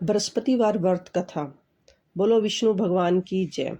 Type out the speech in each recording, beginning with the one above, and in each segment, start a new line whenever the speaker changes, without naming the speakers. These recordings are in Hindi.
बृहस्पतिवार व्रत कथा। बोलो विष्णु भगवान की जय।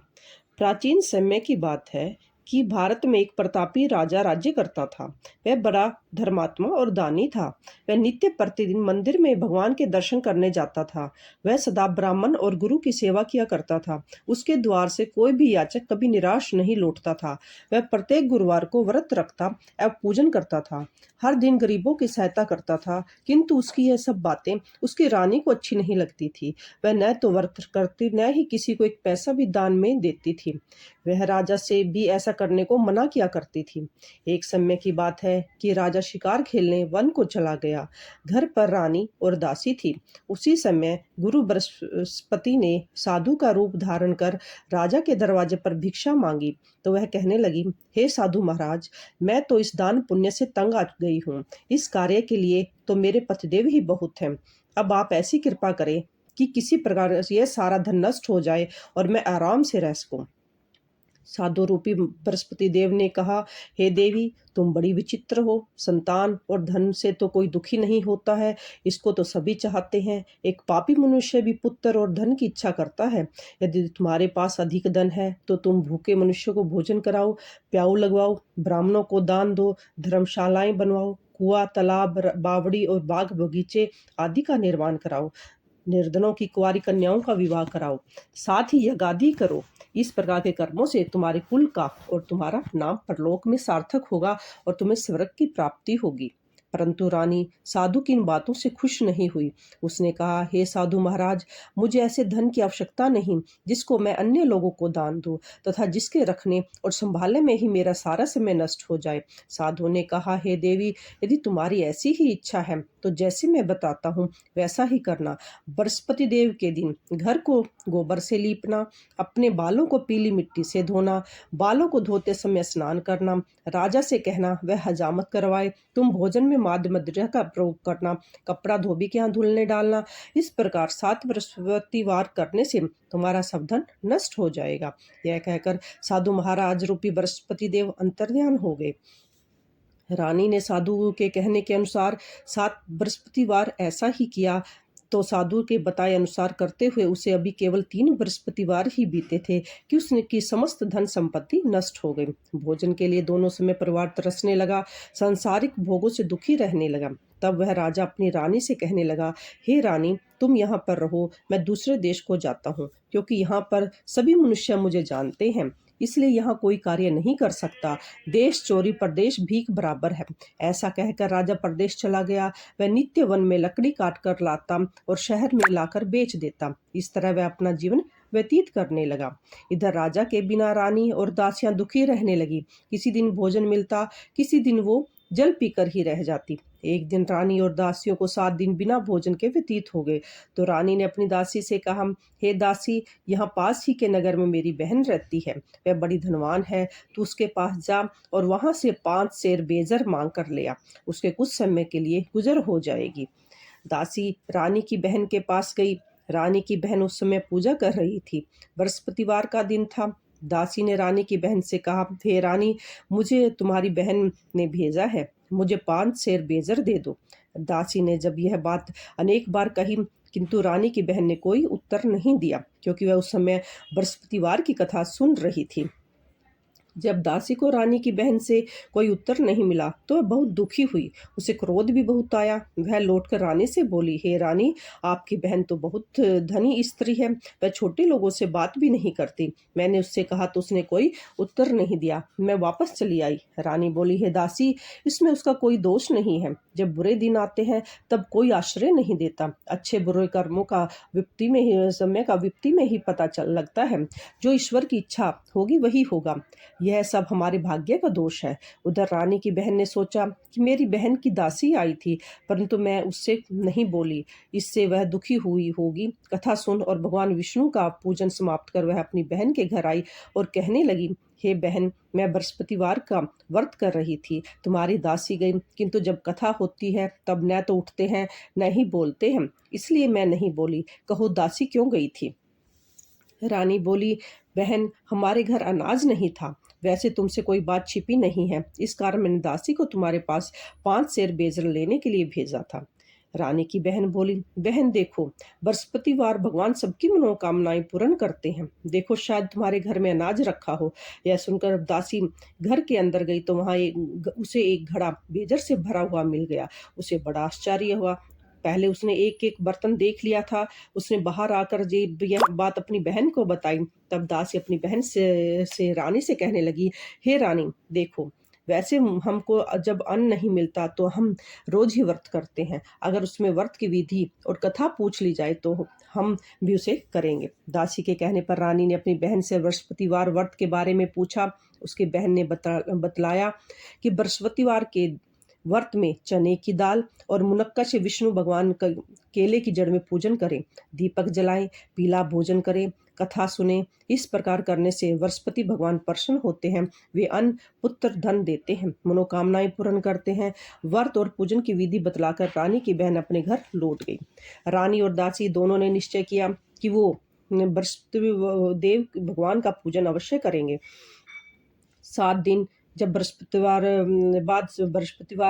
प्राचीन समय की बात है कि भारत में एक प्रतापी राजा राज्य करता था। वह बड़ा धर्मात्मा और दानी था। वह नित्य प्रतिदिन मंदिर में भगवान के दर्शन करने जाता था। वह सदा ब्राह्मण और गुरु की सेवा किया करता था। उसके द्वार से कोई भी याचक कभी निराश नहीं लौटता था। वह प्रत्येक गुरुवार को व्रत रखता एवं पूजन करता था। हर दिन गरीबों की सहायता करता था, किंतु उसकी यह सब बातें उसकी रानी को अच्छी नहीं लगती थी। वह न तो व्रत करती, न ही किसी को एक पैसा भी दान में देती थी। वह राजा से भी ऐसा करने को मना किया करती थी। एक समय की बात है कि राजा शिकार खेलने वन को चला गया। घर पर रानी और दासी थी। उसी समय गुरु बृहस्पति ने साधु का रूप धारण कर राजा के दरवाजे पर भिक्षा मांगी। तो वह कहने लगी, हे साधु महाराज, मैं तो इस दान पुण्य से तंग आ गई हूँ। इस कार्य के लिए तो मेरे पतिदेव ही बहुत हैं। अब आप ऐसी कृपा करें कि किसी प्रकार यह सारा धन नष्ट हो जाए और मैं आराम से रह सकूं। साधु रूपी बृहस्पति देव ने कहा, हे देवी, तुम बड़ी विचित्र हो। संतान और धन से तो कोई दुखी नहीं होता है, इसको तो सभी चाहते हैं। एक पापी मनुष्य भी पुत्र और धन की इच्छा करता है। यदि तुम्हारे पास अधिक धन है तो तुम भूखे मनुष्य को भोजन कराओ, प्याऊ लगवाओ, ब्राह्मणों को दान दो, धर्मशालाएं बनवाओ, कुआं, तालाब, बावड़ी और बाग बगीचे आदि का निर्माण कराओ, निर्धनों की कुंवारी कन्याओं का विवाह कराओ, साथ ही यज्ञादि करो। इस प्रकार के कर्मों से तुम्हारे कुल का और तुम्हारा नाम परलोक में सार्थक होगा और तुम्हें स्वर्ग की प्राप्ति होगी। परंतु रानी साधु की इन बातों से खुश नहीं हुई। उसने कहा, हे साधु महाराज, मुझे ऐसे धन की आवश्यकता नहीं जिसको मैं अन्य लोगों को दान दूं तथा जिसके रखने और संभालने में ही मेरा सारा समय नष्ट हो जाए। साधु ने कहा, हे देवी, यदि तुम्हारी ऐसी ही इच्छा है तो जैसे मैं बताता हूँ वैसा ही करना। बृहस्पति देव के दिन घर को गोबर से लीपना, अपने बालों को पीली मिट्टी से धोना, बालों को धोते समय स्नान करना, राजा से कहना वह हजामत करवाए, तुम भोजन में माद मदिरा का प्रयोग करना, कपड़ा धोबी के यहाँ धुलने डालना। इस प्रकार 7 बृहस्पतिवार करने से तुम्हारा सब धन नष्ट हो जाएगा। यह कहकर साधु महाराज रूपी बृहस्पति देव अंतर्ध्यान हो गए। रानी ने साधु के कहने के अनुसार 7 बृहस्पतिवार ऐसा ही किया। तो साधु के बताए अनुसार करते हुए उसे अभी केवल 3 बृहस्पतिवार ही बीते थे कि उसने की समस्त धन संपत्ति नष्ट हो गई। भोजन के लिए दोनों समय परिवार तरसने लगा, सांसारिक भोगों से दुखी रहने लगा। तब वह राजा अपनी रानी से कहने लगा, हे रानी, तुम यहाँ पर रहो, मैं दूसरे देश को जाता हूँ, क्योंकि यहाँ पर सभी मनुष्य मुझे जानते हैं, इसलिए यहाँ कोई कार्य नहीं कर सकता। देश चोरी परदेश भीख बराबर है। ऐसा कहकर राजा परदेश चला गया। वह नित्य वन में लकड़ी काट कर लाता और शहर में लाकर बेच देता। इस तरह वह अपना जीवन व्यतीत करने लगा। इधर राजा के बिना रानी और दासियां दुखी रहने लगी। किसी दिन भोजन मिलता, किसी दिन वो जल पीकर ही रह जाती। एक दिन रानी और दासियों को 7 दिन बिना भोजन के व्यतीत हो गए। तो रानी ने अपनी दासी से कहा, हे दासी, यहाँ पास ही के नगर में मेरी बहन रहती है, वह बड़ी धनवान है, तू उसके पास जा और वहां से 5 सेर बेजर मांग कर ले आ, उसके कुछ समय के लिए गुजर हो जाएगी। दासी रानी की बहन के पास गई। रानी की बहन उस समय पूजा कर रही थी। बृहस्पतिवार का दिन था। दासी ने रानी की बहन से कहा, हे रानी, मुझे तुम्हारी बहन ने भेजा है, मुझे 5 सेर बेजर दे दो। दासी ने जब यह बात अनेक बार कही, किंतु रानी की बहन ने कोई उत्तर नहीं दिया, क्योंकि वह उस समय बृहस्पतिवार की कथा सुन रही थी। जब दासी को रानी की बहन से कोई उत्तर नहीं मिला तो वह बहुत दुखी हुई। उसे क्रोध भी बहुत आया। वह लौटकर रानी से बोली, हे रानी, आपकी बहन तो बहुत धनी स्त्री है, वह छोटे लोगों से बात भी नहीं करती। मैंने उससे कहा तो उसने कोई उत्तर नहीं दिया, मैं वापस चली आई। रानी बोली, हे दासी, इसमें उसका कोई दोष नहीं है। जब बुरे दिन आते हैं तब कोई आश्रय नहीं देता। अच्छे बुरे कर्मों का विपत्ति में ही, समय का विपत्ति में ही पता चल लगता है। जो ईश्वर की इच्छा होगी वही होगा। यह सब हमारे भाग्य का दोष है। उधर रानी की बहन ने सोचा कि मेरी बहन की दासी आई थी, परंतु मैं उससे नहीं बोली, इससे वह दुखी हुई होगी। कथा सुन और भगवान विष्णु का पूजन समाप्त कर वह अपनी बहन के घर आई और कहने लगी, हे बहन, मैं बृहस्पतिवार का व्रत कर रही थी, तुम्हारी दासी गई, किंतु जब कथा होती है तब न तो उठते हैं न ही बोलते हैं, इसलिए मैं नहीं बोली। कहो दासी क्यों गई थी? रानी बोली, बहन, हमारे घर अनाज नहीं था, वैसे तुमसे कोई बात छिपी नहीं है, इस कारण मैंने दासी को तुम्हारे पास 5 सेर बेजर लेने के लिए भेजा था। रानी की बहन बोली, बहन देखो, बृहस्पतिवार भगवान सबकी मनोकामनाएं पूर्ण करते हैं। देखो शायद तुम्हारे घर में अनाज रखा हो। यह सुनकर दासी घर के अंदर गई तो वहां उसे एक घड़ा बेजर से भरा हुआ मिल गया। उसे बड़ा आश्चर्य हुआ। पहले उसने एक एक बर्तन देख लिया था। उसने बाहर आकर यह बात अपनी बहन को बताई। तब दासी अपनी बहन से रानी से कहने लगी, हे रानी देखो, वैसे हमको जब अन्न नहीं मिलता तो हम रोज ही व्रत करते हैं। अगर उसमें व्रत की विधि और कथा पूछ ली जाए तो हम भी उसे करेंगे। दासी के कहने पर रानी ने अपनी बहन से बृहस्पतिवार व्रत के बारे में पूछा। उसकी बहन ने बतलाया कि बृहस्पतिवार के व्रत में चने की दाल और मुनक्का से विष्णु भगवान का केले की जड़ में पूजन करें, दीपक जलाएं, पीला भोजन करें, कथा सुने। इस प्रकार करने से बृहस्पति भगवान प्रसन्न होते हैं। वे अन्न, पुत्र, धन देते हैं, मनोकामनाएं पूर्ण करते हैं। व्रत और पूजन की विधि बतलाकर रानी की बहन अपने घर लौट गई। रानी और दासी दोनों ने निश्चय किया कि वो बृहस्पति देव भगवान का पूजन अवश्य करेंगे। 7 दिन जब बृहस्पतिवार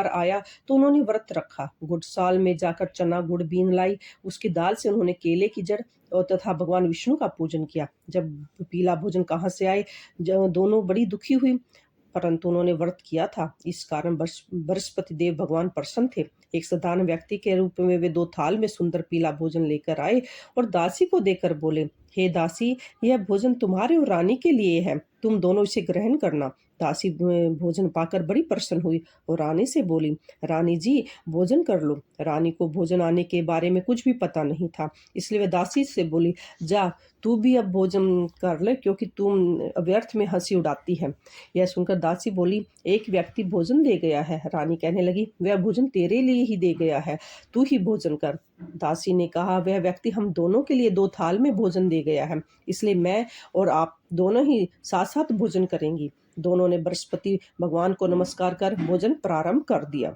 आया तो उन्होंने व्रत रखा। गुड़ साल में जाकर चना गुड़ बीन लाई। उसकी दाल से उन्होंने केले की जड़ और तथा भगवान विष्णु का पूजन किया। जब पीला भोजन कहाँ से आए, दोनों बड़ी दुखी हुई, परंतु उन्होंने व्रत किया था, इस कारण बृहस्पति देव भगवान प्रसन्न थे। एक साधारण व्यक्ति के रूप में वे 2 थाल में सुंदर पीला भोजन लेकर आए और दासी को देकर बोले, हे दासी, यह भोजन तुम्हारे और रानी के लिए है, तुम दोनों इसे ग्रहण करना। दासी भोजन पाकर बड़ी प्रसन्न हुई और रानी से बोली, रानी जी भोजन कर लो। रानी को भोजन आने के बारे में कुछ भी पता नहीं था, इसलिए वह दासी से बोली, जा तू भी अब भोजन कर ले, क्योंकि तुम व्यर्थ में हंसी उड़ाती है। यह सुनकर दासी बोली, एक व्यक्ति भोजन दे गया है। रानी कहने लगी, वह भोजन तेरे लिए ही दे गया है, तू ही भोजन कर। दासी ने कहा, वह व्यक्ति हम दोनों के लिए 2 थाल में भोजन दे गया है, इसलिए मैं और आप दोनों ही साथ साथ भोजन करेंगी। दोनों ने बृहस्पति भगवान को नमस्कार कर भोजन प्रारंभ कर दिया।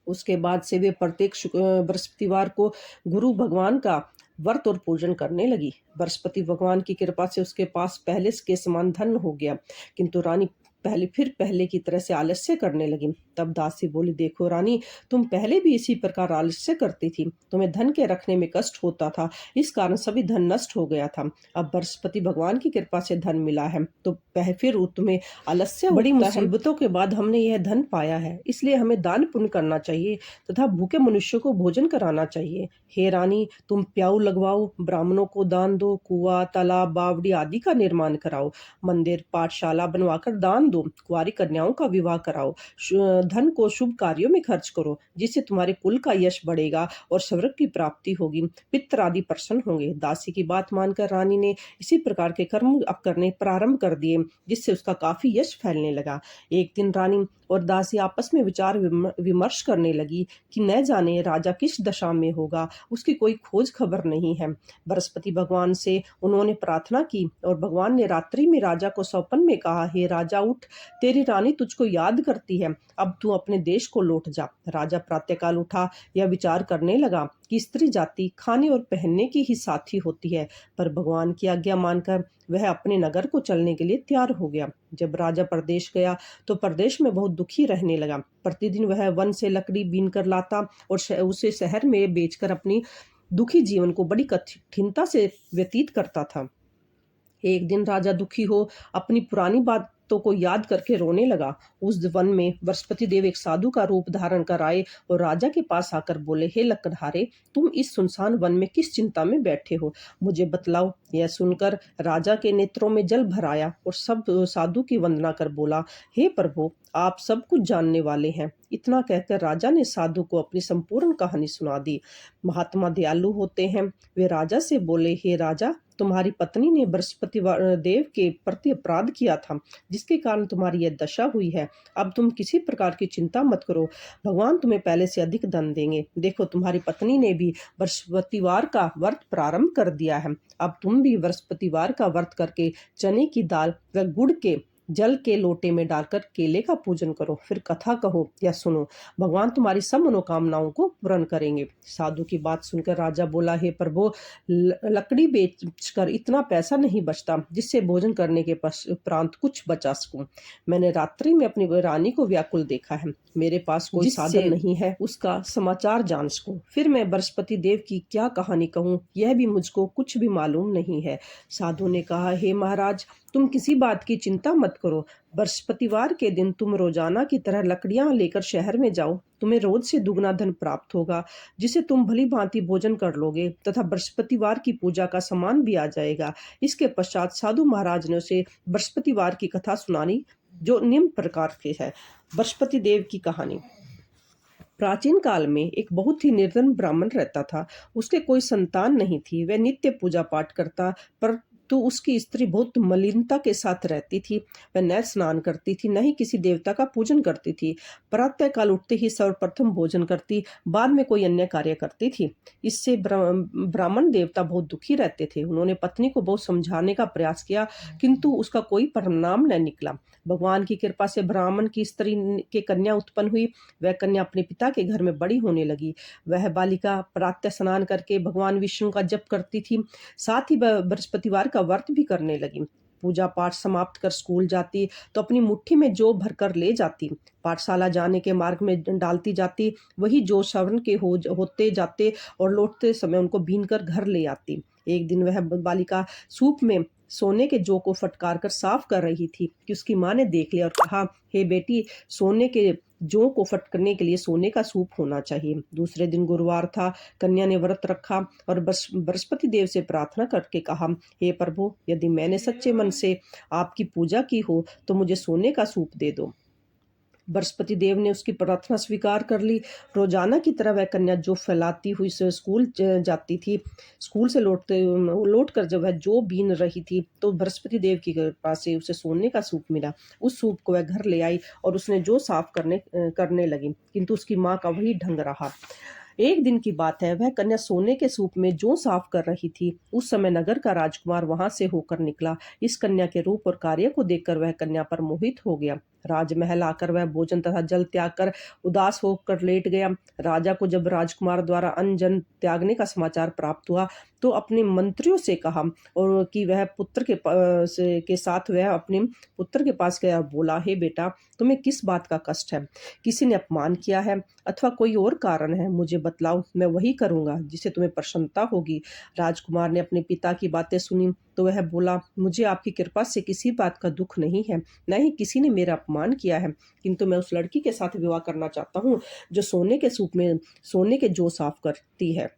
उसके बाद से वे प्रत्येक बृहस्पतिवार को गुरु भगवान का व्रत और पूजन करने लगी। बृहस्पति भगवान की कृपा से उसके पास पहले के समान धन हो गया, किंतु रानी पहले की तरह से आलस्य करने लगी। तब दासी बोली, देखो रानी, तुम पहले भी इसी प्रकार आलस्य करती थी, तुम्हें धन के रखने में कष्ट होता था, इस कारण सभी धन नष्ट हो गया था। अब बृहस्पति भगवान की कृपा से धन मिला है तो फिर तुम्हें आलस्य, बड़ी मुसीबतों के बाद हमने यह धन पाया है, इसलिए हमें दान पुण्य करना चाहिए तथा भूखे मनुष्यों को भोजन कराना चाहिए। हे रानी, तुम प्याऊ लगवाओ, ब्राह्मणों को दान दो, कुआं, तालाब, बावड़ी आदि का निर्माण कराओ, मंदिर, पाठशाला बनवाकर दान दो, कुंवारी कन्याओं का विवाह कराओ, धन को शुभ कार्यों में खर्च करो, जिससे तुम्हारे कुल का यश बढ़ेगा और स्वर्ग की प्राप्ति होगी, पितर आदि प्रसन्न होंगे। दासी की बात मानकर रानी ने इसी प्रकार के कर्म अब करने प्रारंभ कर दिए, जिससे उसका काफी यश फैलने लगा। एक दिन रानी और दासी आपस में विचार विमर्श करने लगी कि न जाने राजा किस दशा में होगा, उसकी कोई खोज खबर नहीं है। बृहस्पति भगवान से उन्होंने प्रार्थना की और भगवान ने रात्रि में राजा को स्वप्न में कहा, हे राजा उठ, तेरी रानी तुझको याद करती है, अब तू अपने देश को लौट जा। राजा प्रातःकाल उठा, यह विचार करने लगा कि स्त्री जाति खाने और पहनने की ही साथी होती है, पर भगवान की आज्ञा मानकर वह अपने नगर को चलने के लिए तैयार हो गया। जब राजा प्रदेश गया तो प्रदेश में बहुत दुखी रहने लगा। प्रतिदिन वह वन से लकड़ी बीन कर लाता और उसे शहर में बेचकर अपनी दुखी जीवन को बड़ी कठिनता से व्यतीत करता था। एक दिन राजा दुखी हो अपनी पुरानी बातों को याद करके रोने लगा। उस वन में बृहस्पति देव एक साधु का रूप धारण कर आए और राजा के पास आकर बोले, हे लकड़हारे, तुम इस सुनसान वन में किस चिंता में बैठे हो, मुझे बतलाओ। यह सुनकर राजा के नेत्रों में जल भर आया और सब साधु की वंदना कर बोला, हे प्रभु, आप सब कुछ जानने वाले हैं। इतना कहकर राजा ने साधु को अपनी संपूर्ण कहानी सुना दी। महात्मा दयालु होते हैं। वे राजा से बोले, हे राजा, तुम्हारी पत्नी ने बृहस्पति देव के प्रति अपराध किया था, जिसके कारण तुम्हारी यह दशा हुई है। अब तुम किसी प्रकार की चिंता मत करो, भगवान तुम्हें पहले से अधिक धन देंगे। देखो, तुम्हारी पत्नी ने भी बृहस्पतिवार का व्रत प्रारंभ कर दिया है। अब तुम भी बृहस्पतिवार का व्रत करके चने की दाल व गुड़ के जल के लोटे में डालकर केले का पूजन करो, फिर कथा कहो या सुनो, भगवान तुम्हारी सब मनोकामनाओं को पूर्ण करेंगे। साधु की बात सुनकर राजा बोला, हे प्रभु, लकड़ी बेचकर इतना पैसा नहीं बचता जिससे भोजन करने के उपरांत कुछ बचा सकूं। मैंने रात्रि में अपनी रानी को व्याकुल देखा है, मेरे पास कोई साधन नहीं है उसका समाचार जान सकूं। फिर मैं बृहस्पति देव की क्या कहानी कहूं, यह भी मुझको कुछ भी मालूम नहीं है। साधु ने कहा, हे महाराज, तुम किसी बात की चिंता मत करो। बृहस्पतिवार के दिन तुम रोजाना की तरह लकड़ियां लेकर शहर में जाओ, तुम्हें रोज से दुगना धन प्राप्त होगा, जिसे तुम भली भांति भोजन कर लोगे तथा बृहस्पतिवार की पूजा का सामान भी आ जाएगा। इसके पश्चात साधु महाराज ने उसे बृहस्पतिवार की कथा सुनानी, जो निम्न प्रकार की है। बृहस्पति देव की कहानी। प्राचीन काल में एक बहुत ही निर्धन ब्राह्मण रहता था। उसके कोई संतान नहीं थी। वह नित्य पूजा पाठ करता, पर तो उसकी स्त्री बहुत मलिनता के साथ रहती थी। वह न स्नान करती थी, न ही किसी देवता का पूजन करती थी। प्रातः काल उठते ही सर्वप्रथम भोजन करती, बाद में कोई अन्य कार्य करती थी। इससे ब्राह्मण देवता बहुत दुखी रहते थे। उन्होंने पत्नी को बहुत समझाने का प्रयास किया, किंतु उसका कोई परिणाम न निकला। भगवान की कृपा से ब्राह्मण की स्त्री के कन्या उत्पन्न हुई। वह कन्या अपने पिता के घर में बड़ी होने लगी। वह बालिका प्रातः स्नान करके भगवान विष्णु का जप करती थी, साथ ही बृहस्पतिवार का व्रत भी करने लगी। पूजा पाठ समाप्त कर स्कूल जाती तो अपनी मुट्ठी में जौ भरकर ले जाती। पाठशाला जाने के मार्ग में डालती जाती, वही जौ श्रवण के होते जाते और लौटते समय उनको बीन कर घर ले आती। एक दिन वह बालिका सूप में सोने के जौ को फटकार कर साफ कर रही थी कि उसकी माँ ने देख लिया और कहा, हे बेटी, सोने के जौ को फटकने के लिए सोने का सूप होना चाहिए। दूसरे दिन गुरुवार था। कन्या ने व्रत रखा और बृहस्पति देव से प्रार्थना करके कहा, हे प्रभु, यदि मैंने सच्चे मन से आपकी पूजा की हो तो मुझे सोने का सूप दे दो। बृहस्पति देव ने उसकी प्रार्थना स्वीकार कर ली। रोजाना की तरह वह कन्या जो फैलाती हुई से स्कूल जाती थी। स्कूल से लौट कर जब वह जो बीन रही थी तो बृहस्पति देव की कृपा से उसे सोने का सूप मिला। उस सूप को वह घर ले आई और उसने जो साफ करने लगी, किंतु उसकी माँ का वही ढंग रहा। एक दिन की बात है, वह कन्या सोने के सूप में जो साफ कर रही थी, उस समय नगर का राजकुमार वहां से होकर निकला। इस कन्या के रूप और कार्य को देखकर वह कन्या पर मोहित हो गया। राजमहल आकर वह भोजन तथा जल त्याग कर उदास होकर लेट गया। राजा को जब राजकुमार द्वारा अन्न जल त्यागने का समाचार प्राप्त हुआ तो अपने मंत्रियों से कहा और कि वह पुत्र के साथ वह अपने पुत्र के पास गया। बोला, हे बेटा, तुम्हें किस बात का कष्ट है? किसी ने अपमान किया है अथवा कोई और कारण है? मुझे बतलाओ, मैं वही करूंगा जिससे तुम्हें प्रसन्नता होगी। राजकुमार ने अपने पिता की बातें सुनी तो वह बोला, मुझे आपकी कृपा से किसी बात का दुख नहीं है, न ही किसी ने मेरा अपमान किया है, किंतु मैं उस लड़की के साथ विवाह करना चाहता हूँ जो सोने के सूप में सोने के जौ साफ करती है।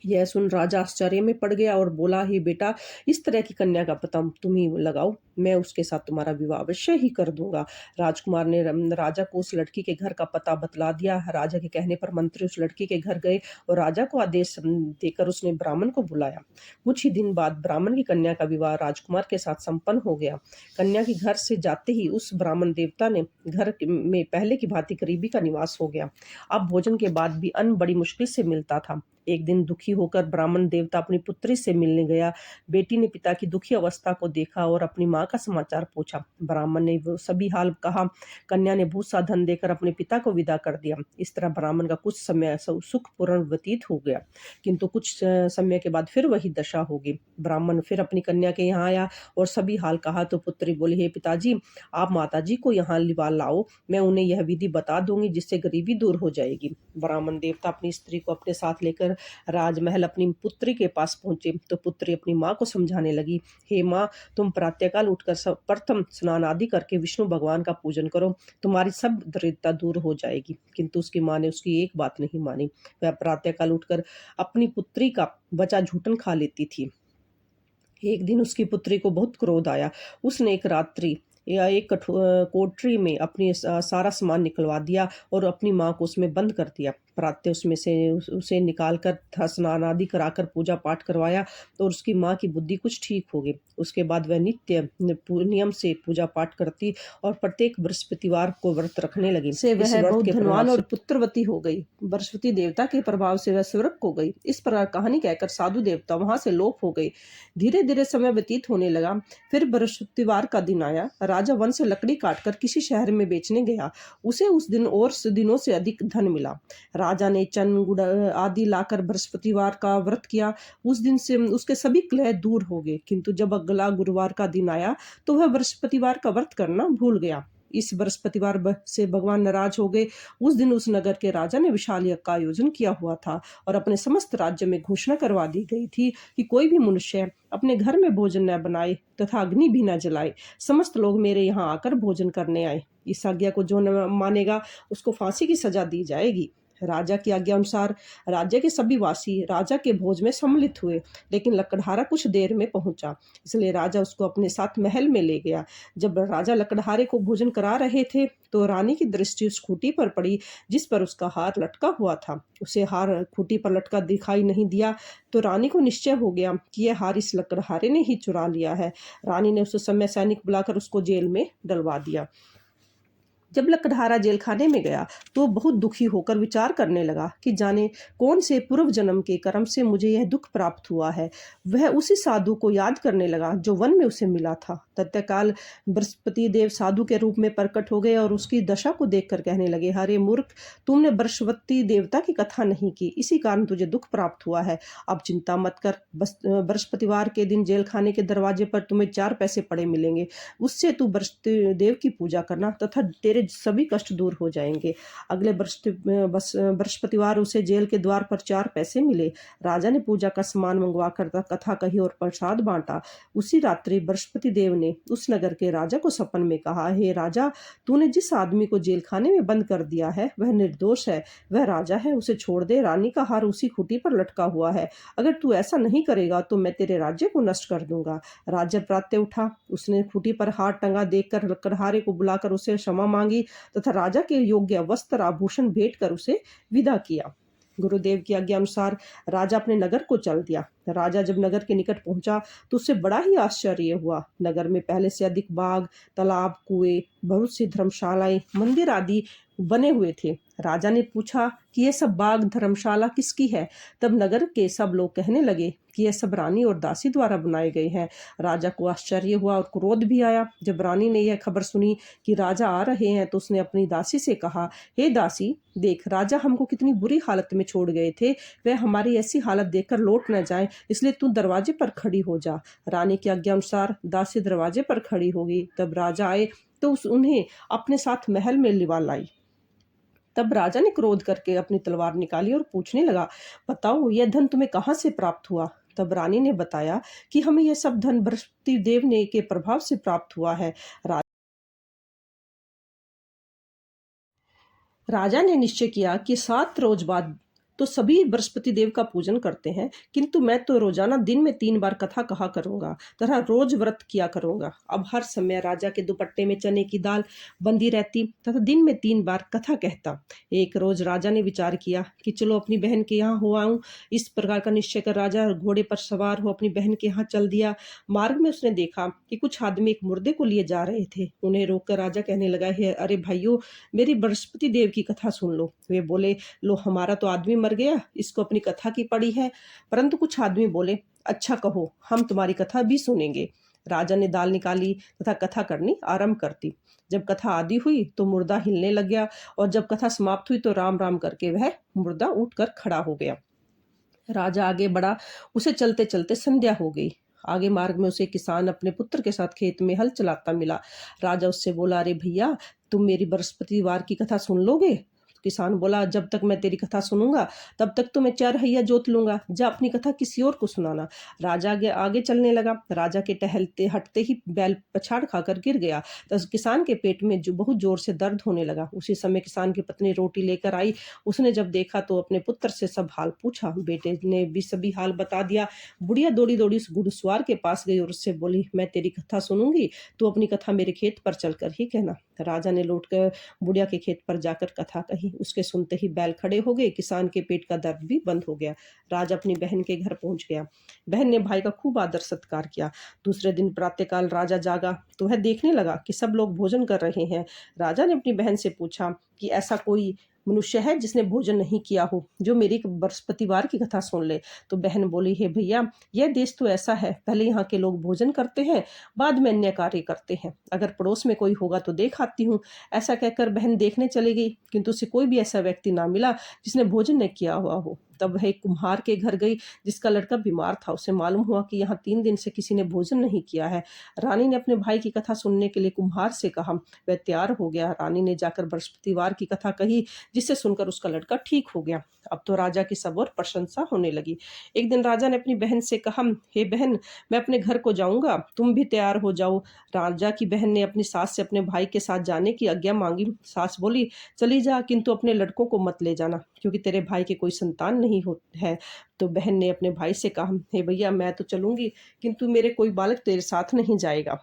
यह सुन राजा आश्चर्य में पड़ गया और बोला, हे बेटा, इस तरह की कन्या का पता तुम ही लगाओ, मैं उसके साथ तुम्हारा विवाह अवश्य ही कर दूंगा। राजकुमार ने राजा को उस लड़की के घर का पता बतला दिया। राजा के कहने पर मंत्री उस लड़की के घर गए और राजा को आदेश देकर उसने ब्राह्मण को बुलाया। कुछ ही दिन बाद ब्राह्मण की कन्या का विवाह राजकुमार के साथ संपन्न हो गया। कन्या के घर से जाते ही उस ब्राह्मण देवता ने घर में पहले की भांति गरीबी का निवास हो गया। अब भोजन के बाद भी अन्न बड़ी मुश्किल से मिलता था। एक दिन दुखी होकर ब्राह्मण देवता अपनी पुत्री से मिलने गया। बेटी ने पिता की दुखी अवस्था को देखा और अपनी माँ का समाचार पूछा। ब्राह्मण ने वो सभी हाल कहा। कन्या ने भूसा धन देकर अपने पिता को विदा कर दिया। इस तरह ब्राह्मण का कुछ समय सुखपूर्ण व्यतीत हो गया, किंतु कुछ समय के बाद फिर वही दशा होगी। ब्राह्मण फिर अपनी कन्या के यहाँ आया और सभी हाल कहा तो पुत्री बोली, हे पिताजी, आप माताजी को यहाँ लिवा लाओ, मैं उन्हें यह विधि बता दूंगी जिससे गरीबी दूर हो जाएगी। ब्राह्मण देवता अपनी स्त्री को अपने साथ लेकर राजमहल अपनी पुत्री के पास पहुंचे तो पुत्री अपनी माँ को समझाने लगी, हे माँ, तुम प्रातःकाल उठकर प्रथम स्नान आदि करके विष्णु भगवान का पूजन करो, तुम्हारी सब दरिद्रता दूर हो जाएगी। किंतु उसकी माँ ने उसकी एक बात नहीं मानी। वह प्रातःकाल उठकर अपनी पुत्री का बचा झूठन खा लेती थी। एक दिन उसकी पुत्री को बहुत क्रोध आया। उसने एक रात्रि या एक कोठरी में अपनी सारा सामान निकलवा दिया और अपनी माँ को उसमें बंद कर दिया। प्रातः उसमें से उसे निकाल कर स्नान आदि कराकर पूजा पाठ करवाया और उसकी माँ की बुद्धि कुछ ठीक हो गई। उसके बाद वह नित्य नियम से पूजा पाठ करती और प्रत्येक बृहस्पतिवार को व्रत रखने लगी। से वह बहुत धनवान और पुत्रवती हो गई। बृहस्पति देवता के प्रभाव से वह स्वर्ग हो गई। इस प्रकार कहानी कहकर साधु देवता वहां से लोप हो गई। धीरे धीरे समय व्यतीत होने लगा। फिर बृहस्पतिवार का दिन आया। राजा वन से लकड़ी काटकर किसी शहर में बेचने गया। उसे उस दिन और दिनों से अधिक धन मिला। राजा ने चन्न गुड़ आदि लाकर बृहस्पतिवार का व्रत किया। उस दिन से उसके सभी कलह दूर हो गए, किंतु जब अगला गुरुवार का दिन आया तो वह बृहस्पतिवार का व्रत करना भूल गया। इस बृहस्पतिवार से भगवान नाराज हो गए। उस दिन उस नगर के राजा ने विशाल यज्ञ का आयोजन किया हुआ था और अपने समस्त राज्य में घोषणा करवा दी गई थी कि कोई भी मनुष्य अपने घर में भोजन न बनाए तथा अग्नि भी न जलाए। समस्त लोग मेरे यहाँ आकर भोजन करने आए। इस आज्ञा को जो न मानेगा उसको फांसी की सजा दी जाएगी। राजा की आज्ञा अनुसार राज्य के सभी वासी राजा के भोज में सम्मिलित हुए, लेकिन लकड़हारा कुछ देर में पहुंचा, इसलिए राजा उसको अपने साथ महल में ले गया। जब राजा लकड़हारे को भोजन करा रहे थे तो रानी की दृष्टि उस खूंटी पर पड़ी जिस पर उसका हार लटका हुआ था। उसे हार खूंटी पर लटका दिखाई नहीं दिया तो रानी को निश्चय हो गया कि यह हार इस लकड़हारे ने ही चुरा लिया है। रानी ने उस समय सैनिक बुलाकर उसको जेल में डलवा दिया। जब लकड़हारा जेल खाने में गया तो बहुत दुखी होकर विचार करने लगा कि जाने कौन से पूर्व जन्म के कर्म से मुझे यह दुख प्राप्त हुआ है। वह उसी साधु को याद करने लगा जो वन में उसे मिला था। तत्काल बृहस्पति देव साधु के रूप में प्रकट हो गए और उसकी दशा को देखकर कहने लगे, अरे मूर्ख, तुमने बृहस्पति देवता की कथा नहीं की, इसी कारण तुझे दुख प्राप्त हुआ है। अब चिंता मत कर, बृहस्पतिवार के दिन जेल खाने के दरवाजे पर तुम्हें 4 पैसे पड़े मिलेंगे। उससे तू बृहस्पति देव की पूजा करना तथा तेरे सभी कष्ट दूर हो जाएंगे। अगले बृहस्पतिवार उसे जेल के द्वार पर 4 पैसे मिले। राजा ने पूजा का सामान मंगवा कर कथा कही और प्रसाद बांटा। उसी रात्रि बृहस्पति देव ने उस नगर के राजा को सपन में कहा, हे राजा, तूने जिस आदमी को जेल खाने में बंद कर दिया है वह निर्दोष है, वह राजा है, उसे छोड़ दे। रानी का हार उसी खूंटी पर लटका हुआ है। अगर तू ऐसा नहीं करेगा तो मैं तेरे राज्य को नष्ट कर दूंगा। राजा प्रातः उठा, उसने खूंटी पर हार टंगा देखकर लकड़हारे को बुलाकर उसे क्षमा मांगी तथा राजा के योग्य वस्त्र आभूषण भेंट कर उसे विदा किया। गुरुदेव की आज्ञा अनुसार राजा अपने नगर को चल दिया। राजा जब नगर के निकट पहुंचा तो उसे बड़ा ही आश्चर्य हुआ। नगर में पहले से अधिक बाग, तालाब, कुएं, बहुत सी धर्मशालाएं, मंदिर आदि बने हुए थे। राजा ने पूछा कि यह सब बाग धर्मशाला किसकी है? तब नगर के सब लोग कहने लगे कि यह सब रानी और दासी द्वारा बनाए गए हैं। राजा को आश्चर्य हुआ और क्रोध भी आया। जब रानी ने यह खबर सुनी कि राजा आ रहे हैं तो उसने अपनी दासी से कहा, हे दासी, देख, राजा हमको कितनी बुरी हालत में छोड़ गए थे, वह हमारी ऐसी हालत देखकर लौट न जाए, इसलिए तू दरवाजे पर खड़ी हो जा। रानी की आज्ञा अनुसार दासी दरवाजे पर खड़ी हो गई। तब राजा आए तो उन्हें अपने साथ महल में लिवा लाई। तब राजा ने क्रोध करके अपनी तलवार निकाली और पूछने लगा, बताओ, यह धन तुम्हें कहाँ से प्राप्त हुआ? तब रानी ने बताया कि हमें यह सब धन बृहस्पति देव ने के प्रभाव से प्राप्त हुआ है। राजा ने निश्चय किया कि 7 रोज बाद तो सभी बृहस्पति देव का पूजन करते हैं, किंतु मैं तो रोजाना दिन में 3 बार कथा कहा करूंगा तथा रोज व्रत किया करूंगा। अब हर समय राजा के दुपट्टे में चने की दाल बंदी रहती तथा दिन में 3 बार कथा कहता। एक रोज राजा ने विचार किया कि चलो अपनी बहन के यहाँ हो आऊं। इस प्रकार का निश्चय कर राजा घोड़े पर सवार हो अपनी बहन के यहाँ चल दिया। मार्ग में उसने देखा कि कुछ आदमी एक मुर्दे को लिए जा रहे थे। उन्हें रोककर राजा कहने लगा, है अरे भाइयों, मेरी बृहस्पति देव की कथा सुन लो। वे बोले, लो, हमारा तो आदमी मर गया, इसको अपनी कथा की पड़ी है। परंतु कुछ आदमी बोले, अच्छा कहो, हम तुम्हारी कथा भी सुनेंगे। राजा ने दाल निकाली तथा कथा करनी आरंभ कर दी। जब कथा आदि हुई तो मुर्दा हिलने लग गया और जब कथा समाप्त हुई तो राम राम करके वह मुर्दा उठकर खड़ा हो गया। राजा आगे बढ़ा। उसे चलते चलते संध्या हो गई। आगे मार्ग में उसे किसान अपने पुत्र के साथ खेत में हल चलाता मिला। राजा उससे बोला, अरे भैया, तुम मेरी बृहस्पतिवार की कथा सुन लोगे? किसान बोला, जब तक मैं तेरी कथा सुनूंगा तब तक तो मैं 4 हैया जोत लूंगा। जा अपनी कथा किसी और को सुनाना। राजा आगे आगे चलने लगा। राजा के टहलते हटते ही बैल पछाड़ खाकर गिर गया। तो किसान के पेट में जो बहुत जोर से दर्द होने लगा। उसी समय किसान की पत्नी रोटी लेकर आई। उसने जब देखा तो अपने पुत्र से सब हाल पूछा। बेटे ने भी सभी हाल बता दिया। बुढ़िया दौड़ी दौड़ी उस घुड़सवार के पास गई और उससे बोली, मैं तेरी कथा सुनूंगी, तू अपनी कथा मेरे खेत पर चलकर ही कहना। राजा ने लौटकर बुढ़िया के खेत पर जाकर कथा कही। थी। उसके सुनते ही बैल खड़े हो गए, किसान के पेट का दर्द भी बंद हो गया। राजा अपनी बहन के घर पहुंच गया। बहन ने भाई का खूब आदर सत्कार किया। दूसरे दिन प्रातःकाल राजा जागा तो वह देखने लगा कि सब लोग भोजन कर रहे हैं। राजा ने अपनी बहन से पूछा कि ऐसा कोई मनुष्य है जिसने भोजन नहीं किया हो, जो मेरी बृहस्पतिवार की कथा सुन ले। तो बहन बोली, हे भैया, यह देश तो ऐसा है, पहले यहाँ के लोग भोजन करते हैं, बाद में अन्य कार्य करते हैं। अगर पड़ोस में कोई होगा तो देख आती हूँ। ऐसा कहकर बहन देखने चली गई, किंतु उसे कोई भी ऐसा व्यक्ति ना मिला जिसने भोजन न किया हुआ हो। तब वह एक कुम्हार के घर गई जिसका लड़का बीमार था। उसे मालूम हुआ कि यहाँ 3 दिन से किसी ने भोजन नहीं किया है। रानी ने अपने भाई की कथा सुनने के लिए कुम्हार से कहा। वह तैयार हो गया। रानी ने जाकर बृहस्पतिवार की कथा कही, जिससे सुनकर उसका लड़का ठीक हो गया। अब तो राजा की सब और प्रशंसा होने लगी। एक दिन राजा ने अपनी बहन से कहा, हे बहन, मैं अपने घर को जाऊंगा, तुम भी तैयार हो जाओ। राजा की बहन ने अपनी सास से अपने भाई के साथ जाने की आज्ञा मांगी। सास बोली, चली जा, किंतु अपने लड़कों को मत ले जाना, क्योंकि तेरे भाई के कोई संतान नहीं हो है। तो बहन ने अपने भाई से कहा, हे भैया, मैं तो चलूंगी, किंतु मेरे कोई बालक तेरे साथ नहीं जाएगा।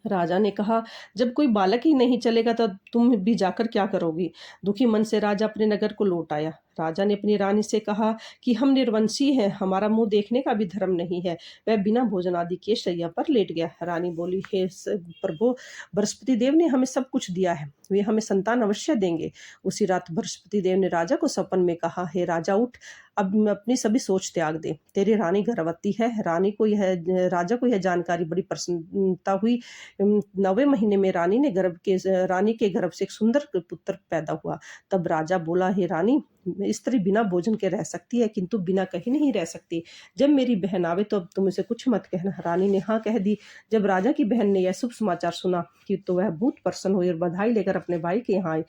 राजा ने कहा, जब कोई बालक ही नहीं चलेगा तो तुम भी जाकर क्या करोगी। दुखी मन से राजा अपने नगर को लौट आया। राजा ने अपनी रानी से कहा कि हम निर्वंशी हैं, हमारा मुंह देखने का भी धर्म नहीं है। वह बिना भोजन आदि के शैया पर लेट गया। रानी बोली, हे प्रभु, बृहस्पति देव ने हमें सब कुछ दिया है, वे हमें संतान अवश्य देंगे। उसी रात बृहस्पति देव ने राजा को सपन में कहा, हे राजा, उठ, अब अपनी सभी सोच त्याग दे, तेरी रानी गर्भवती है। राजा को यह जानकारी बड़ी प्रसन्नता हुई। 9वें महीने में रानी के गर्भ से एक सुंदर पुत्र पैदा हुआ। तब राजा बोला, हे रानी, स्त्री बिना भोजन के रह सकती है, किंतु बिना कहीं नहीं रह सकती। जब मेरी बहन आवे तो अब तुम उसे कुछ मत कहना। रानी ने हाँ कह दी। जब राजा की बहन ने यह शुभ समाचार सुना कि तो वह बहुत प्रसन्न हुई और बधाई लेकर अपने भाई के यहाँ आई।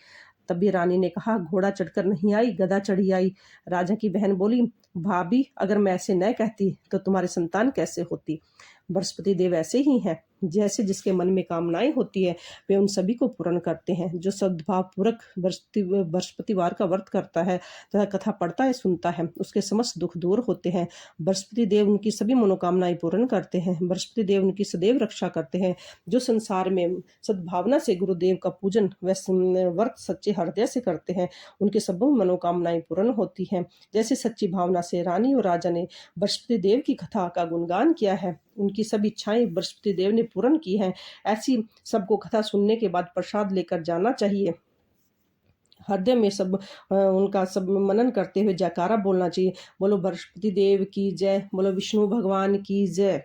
तभी रानी ने कहा, घोड़ा चढ़कर नहीं आई, गधा चढ़ी आई। राजा की बहन बोली, भाभी, अगर मैं ऐसे न कहती तो तुम्हारे संतान कैसे होती। बृहस्पति देव ऐसे ही हैं, जैसे जिसके मन में कामनाएं होती है वे उन सभी को पूर्ण करते हैं। जो सद्भाव पूर्वक बृहस्पतिवार का व्रत करता है तथा कथा पढ़ता है, सुनता है, उसके समस्त दुख दूर होते हैं। बृहस्पति देव उनकी सभी मनोकामनाएं पूर्ण करते हैं। बृहस्पति देव उनकी सदैव रक्षा करते हैं। जो संसार में सद्भावना से गुरुदेव का पूजन व व्रत सच्चे हृदय से करते हैं, उनकी सब मनोकामनाएं पूर्ण होती हैं। जैसे सच्ची भावना से रानी और राजा ने बृहस्पति देव की कथा का गुणगान किया है, उनकी सब इच्छाएं बृहस्पति देव ने पूर्ण की हैं। ऐसी सबको कथा सुनने के बाद प्रसाद लेकर जाना चाहिए। हृदय में उनका सब मनन करते हुए जयकारा बोलना चाहिए। बोलो बृहस्पति देव की जय, बोलो विष्णु भगवान की जय।